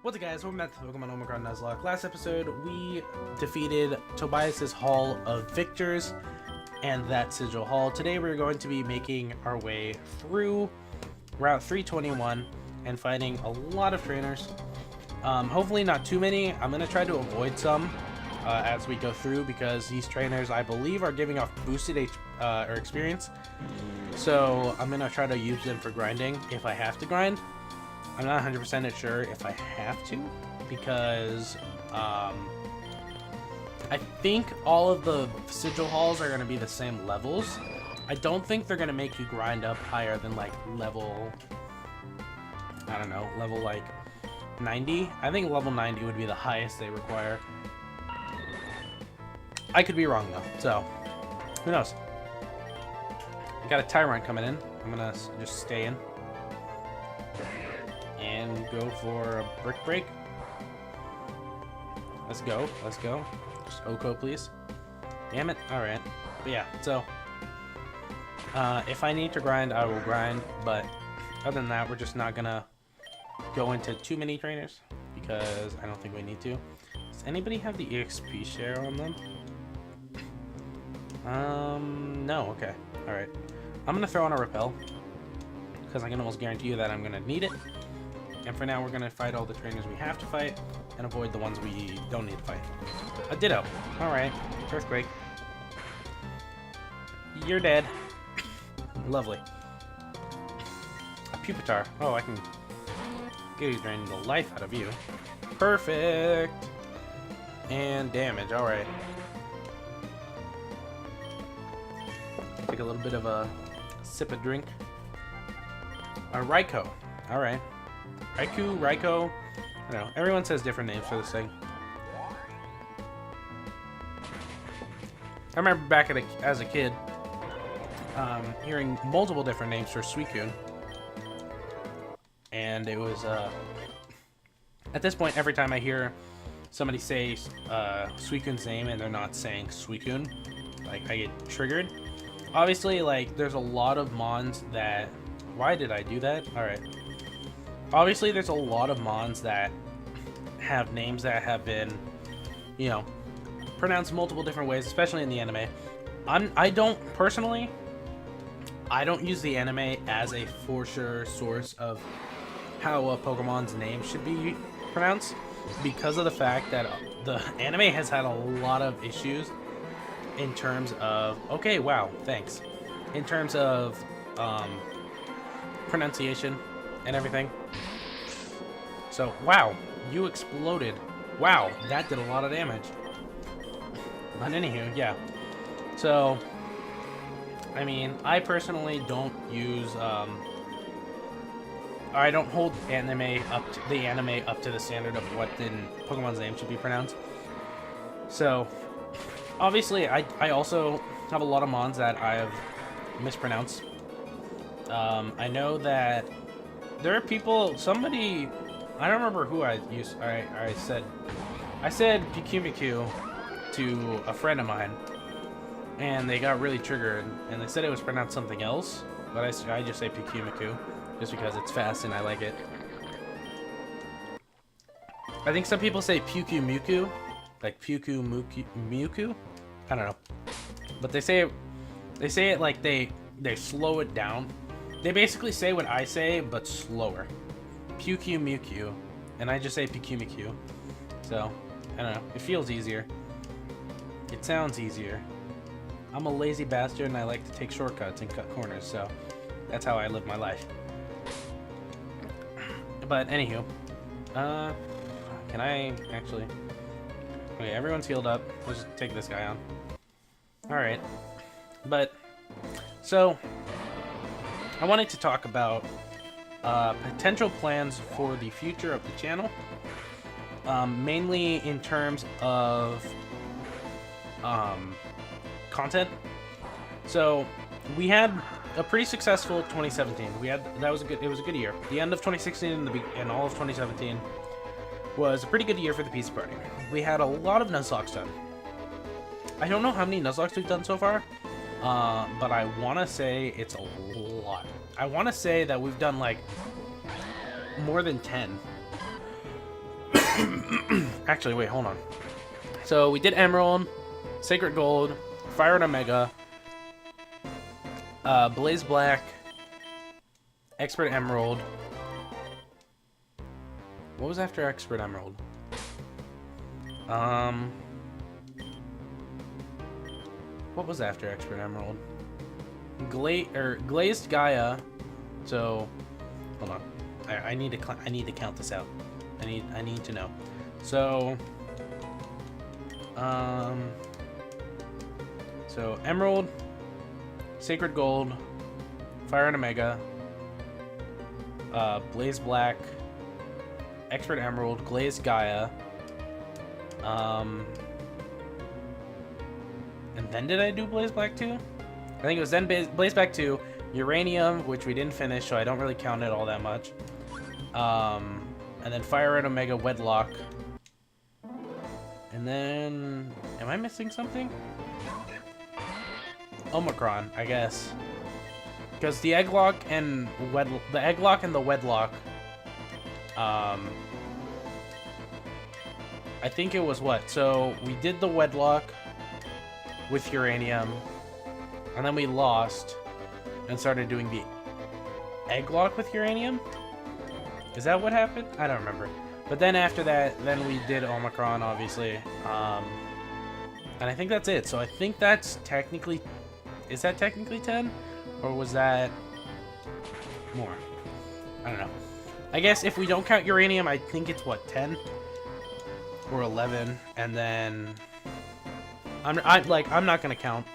What's up, guys? Welcome back to Pokemon Omicron Nuzlocke. Last episode, we defeated Tobias's Hall of Victors and that Sigil Hall. Today, we're going to be making our way through Route 321 and fighting a lot of trainers. Hopefully not too many. I'm going to try to avoid some as we go through because these trainers, I believe, are giving off boosted experience. So I'm going to try to use them for grinding if I have to grind. I'm not 100% sure if I have to, because I think all of the Sigil Halls are going to be the same levels. I don't think they're going to make you grind up higher than like level, I don't know, level like 90. I think level 90 would be the highest they require. I could be wrong though, so who knows. I got a Tyrant coming in. I'm going to just stay in and go for a Brick Break. Let's go. Let's go. Just Oko, please. Damn it. Alright. But yeah, so if I need to grind, I will grind. But other than that, we're just not gonna go into too many trainers because I don't think we need to. Does anybody have the EXP share on them? No. Okay. Alright. I'm gonna throw on a Repel because I can almost guarantee you that I'm gonna need it. And for now, we're going to fight all the trainers we have to fight and avoid the ones we don't need to fight. A Ditto. Alright. Earthquake. You're dead. Lovely. A Pupitar. Oh, I can get drain the life out of you. Perfect. And damage. Alright. Take a little bit of a sip of drink. A Raikou. Alright. Raikou, I don't know. Everyone says different names for this thing. I remember back as a kid, hearing multiple different names for Suicune. And it was, at this point, every time I hear somebody say Suicune's name and they're not saying Suicune, like, I get triggered. Obviously, like, there's a lot of Mons that... Why did I do that? Alright. Obviously, there's a lot of Mons that have names that have been, you know, pronounced multiple different ways, especially in the anime. I don't use the anime as a for sure source of how a Pokemon's name should be pronounced because of the fact that the anime has had a lot of issues in terms of, okay, wow, thanks, in terms of pronunciation and everything. So, wow, you exploded. Wow, that did a lot of damage. But anywho, yeah. So, I mean, I personally don't use, I don't hold the anime up to the standard of what Pokemon's name should be pronounced. So, obviously, I also have a lot of Mons that I have mispronounced. I know that there are people, somebody, I don't remember who I used, I said Pikimiku to a friend of mine, and they got really triggered, and they said it was pronounced something else, but I just say Pikimiku, just because it's fast and I like it. I think some people say Puku-Muku, like Puku-Muku, I don't know, but they say it like they slow it down. They basically say what I say, but slower. Puku-Muku. And I just say Pikimiku. So, I don't know. It feels easier. It sounds easier. I'm a lazy bastard and I like to take shortcuts and cut corners, so that's how I live my life. But, anywho. Can I actually... Okay, everyone's healed up. Let's just take this guy on. Alright. But, so... I wanted to talk about potential plans for the future of the channel, mainly in terms of content. So we had a pretty successful 2017. It was a good year. The end of 2016 and all of 2017 was a pretty good year for the PC Party. We had a lot of Nuzlocks done. I don't know how many Nuzlocks we've done so far. But I want to say it's a lot. I want to say that we've done like more than 10. Actually, wait, hold on. So we did Emerald, Sacred Gold, Fire and Omega, Blaze Black, Expert Emerald. What was after Expert Emerald? What was after Expert Emerald? Glazed Gaia. So, hold on. I need to count this out. I need to know. So, so Emerald, Sacred Gold, Fire and Omega, Blaze Black, Expert Emerald, Glazed Gaia, and then did I do Blaze Black 2? I think it was then Blaze Black 2, Uranium, which we didn't finish, so I don't really count it all that much. And then Fire and Omega Wedlock. And then, am I missing something? Omicron, I guess. Because the Egglock and the Wedlock, I think it was what? So we did the Wedlock with Uranium, and then we lost and started doing the Egglock with Uranium. Is that what happened? I don't remember. But then after that, then we did Omicron, obviously. And I think that's it. So I think that's technically... Is that technically 10? Or was that more? I don't know. I guess if we don't count Uranium, I think it's what, 10 or 11, and then I'm not gonna count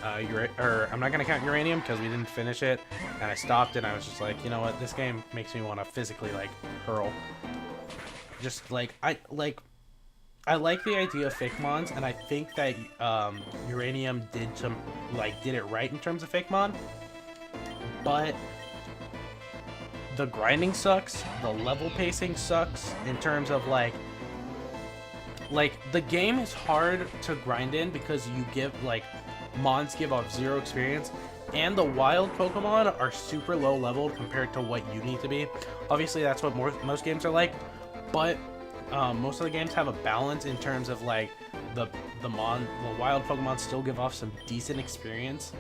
I'm not gonna count Uranium because we didn't finish it, and I stopped and I was just like, you know what, this game makes me want to physically like hurl. Just like I like the idea of fake mons, and I think that Uranium did it right in terms of fake mon, but the grinding sucks, the level pacing sucks in terms of like the game is hard to grind in because you give mons give off 0 experience, and the wild Pokemon are super low leveled compared to what you need to be. Obviously that's what most games are like, but most of the games have a balance in terms of like the wild Pokemon still give off some decent experience,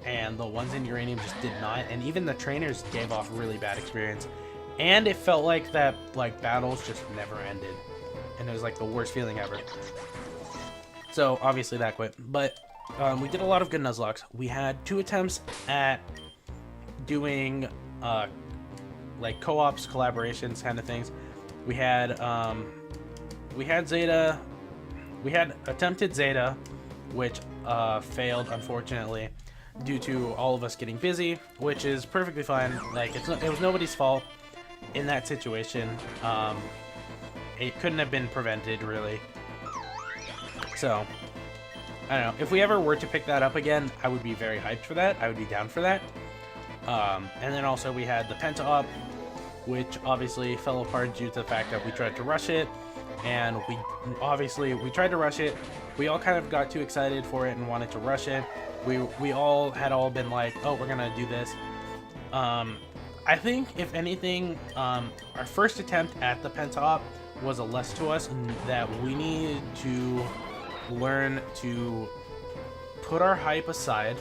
and the ones in Uranium just did not, and even the trainers gave off really bad experience, and it felt like that battles just never ended, and it was like the worst feeling ever. So obviously that quit, but we did a lot of good Nuzlocks. We had 2 attempts at doing like co-ops, collaborations, kind of things. We had Zeta. We had attempted Zeta, which failed unfortunately due to all of us getting busy, which is perfectly fine. Like it was nobody's fault in that situation. It couldn't have been prevented really. So I don't know. If we ever were to pick that up again, I would be very hyped for that. I would be down for that. And then also we had the Penta Op, which obviously fell apart due to the fact that we tried to rush it, and we tried to rush it. We all kind of got too excited for it and wanted to rush it. We all had been like, oh, we're gonna do this. I think if anything, our first attempt at the Penta Op was a lesson to us that we needed to learn to put our hype aside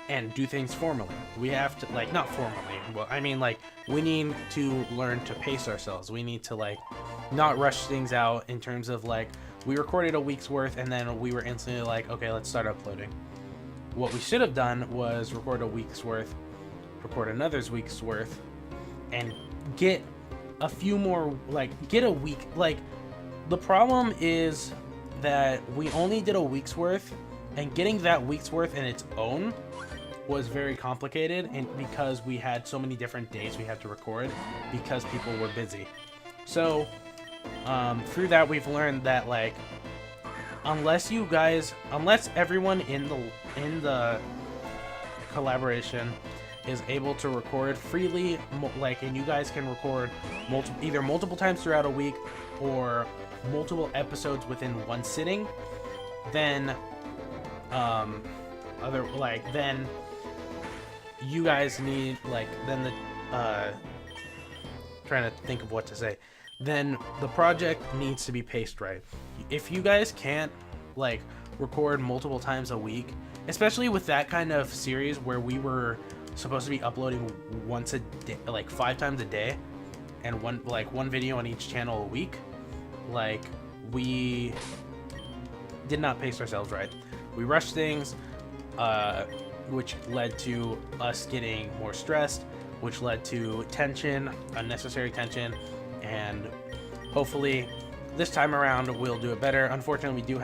and do things formally. We have to, not formally, well, I mean, we need to learn to pace ourselves. We need to, not rush things out in terms of, we recorded a week's worth and then we were instantly like, okay, let's start uploading. What we should have done was record a week's worth, record another week's worth, and get a few more, get a week. The problem is that we only did a week's worth, and getting that week's worth in its own was very complicated, and because we had so many different days we had to record because people were busy. So through that we've learned that unless everyone in the collaboration is able to record freely, and you guys can record either multiple times throughout a week or multiple episodes within one sitting, then then you guys need trying to think of what to say. then the project needs to be paced right. If you guys can't like record multiple times a week, especially with that kind of series where we were supposed to be uploading once a day, like 5 times a day, and one video on each channel a week, like we did not pace ourselves right. We rushed things, which led to us getting more stressed, which led to tension, unnecessary tension, and hopefully this time around we'll do it better. Unfortunately, we do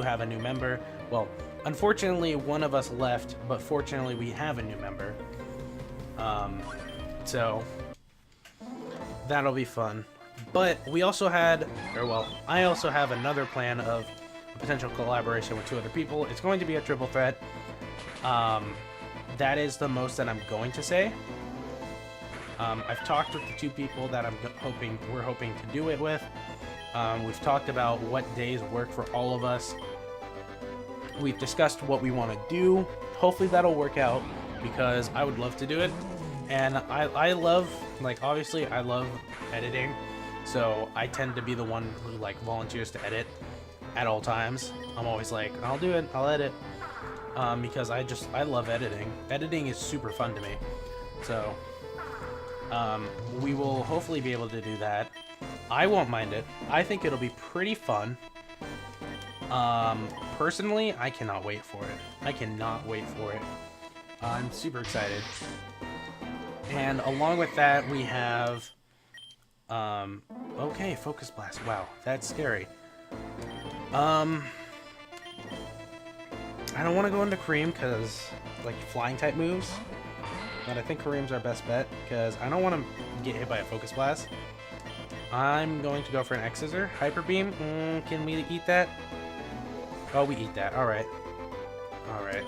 have a new member. Well, unfortunately one of us left, but fortunately we have a new member. So that'll be fun. But we also had, or well, I also have another plan of a potential collaboration with 2 other people. It's going to be a triple threat. That is the most that I'm going to say. I've talked with the 2 people that we're hoping to do it with. We've talked about what days work for all of us. We've discussed what we want to do. Hopefully that'll work out, because I would love to do it. And I love, like, obviously I love editing, so I tend to be the one who like volunteers to edit at all times. I'm always like, I'll do it, I'll edit, because I love editing. Editing is super fun to me. So we will hopefully be able to do that. I won't mind it. I think it'll be pretty fun. Personally, I cannot wait for it. I cannot wait for it. I'm super excited. And along with that, we have, okay, Focus Blast. Wow, that's scary. I don't want to go into Kareem because, like, flying type moves. But I think Kareem's our best bet because I don't want to get hit by a Focus Blast. I'm going to go for an X-Scissor. Hyper Beam. Can we eat that? Oh, we eat that. Alright. Alright.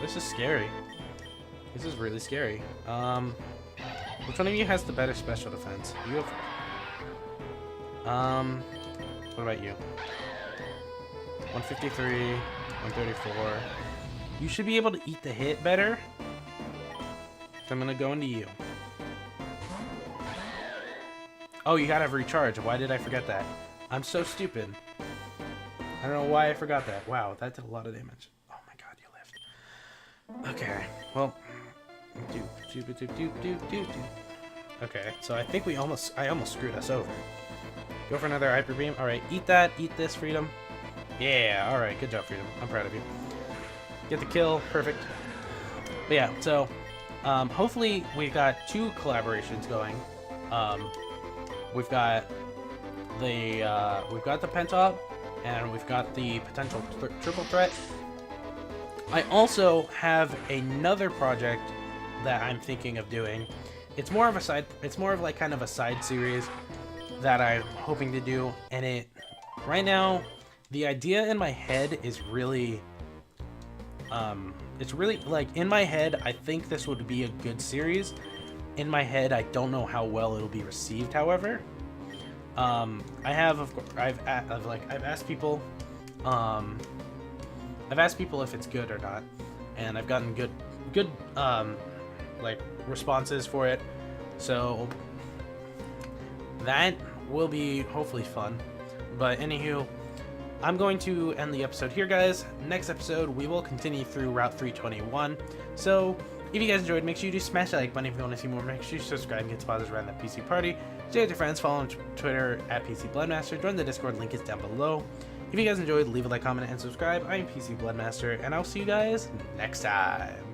This is scary. This is really scary. Which one of you has the better special defense? You have... what about you? 153, 134. You should be able to eat the hit better. So I'm gonna go into you. Oh, you gotta have recharge. Why did I forget that? I'm so stupid. I don't know why I forgot that. Wow, that did a lot of damage. Oh my god, you lived. Okay, well. Okay, so I think I almost screwed us over. Go for another Hyper Beam. Alright, eat that. Eat this, Freedom. Yeah, alright, good job, Freedom. I'm proud of you. Get the kill. Perfect. But yeah, so hopefully we've got 2 collaborations going. We've got the Pentop, and we've got the potential triple threat. I also have another project that I'm thinking of doing. It's more of like kind of a side series that I'm hoping to do, and right now the idea in my head is really it's really like in my head I think this would be a good series. In my head I don't know how well it'll be received, however. I've asked people if it's good or not, and I've gotten good like responses for it, so that will be hopefully fun. But anywho, I'm going to end the episode here, guys. Next episode we will continue through Route 321. So if you guys enjoyed, make sure you do smash that like button. If you want to see more, make sure you subscribe and get sponsors around that PC party. Share with your friends, follow on Twitter at PCBloodMaster, join the Discord, link is down below. If you guys enjoyed, leave a like, comment, and subscribe. I'm PCBloodMaster, and I'll see you guys next time.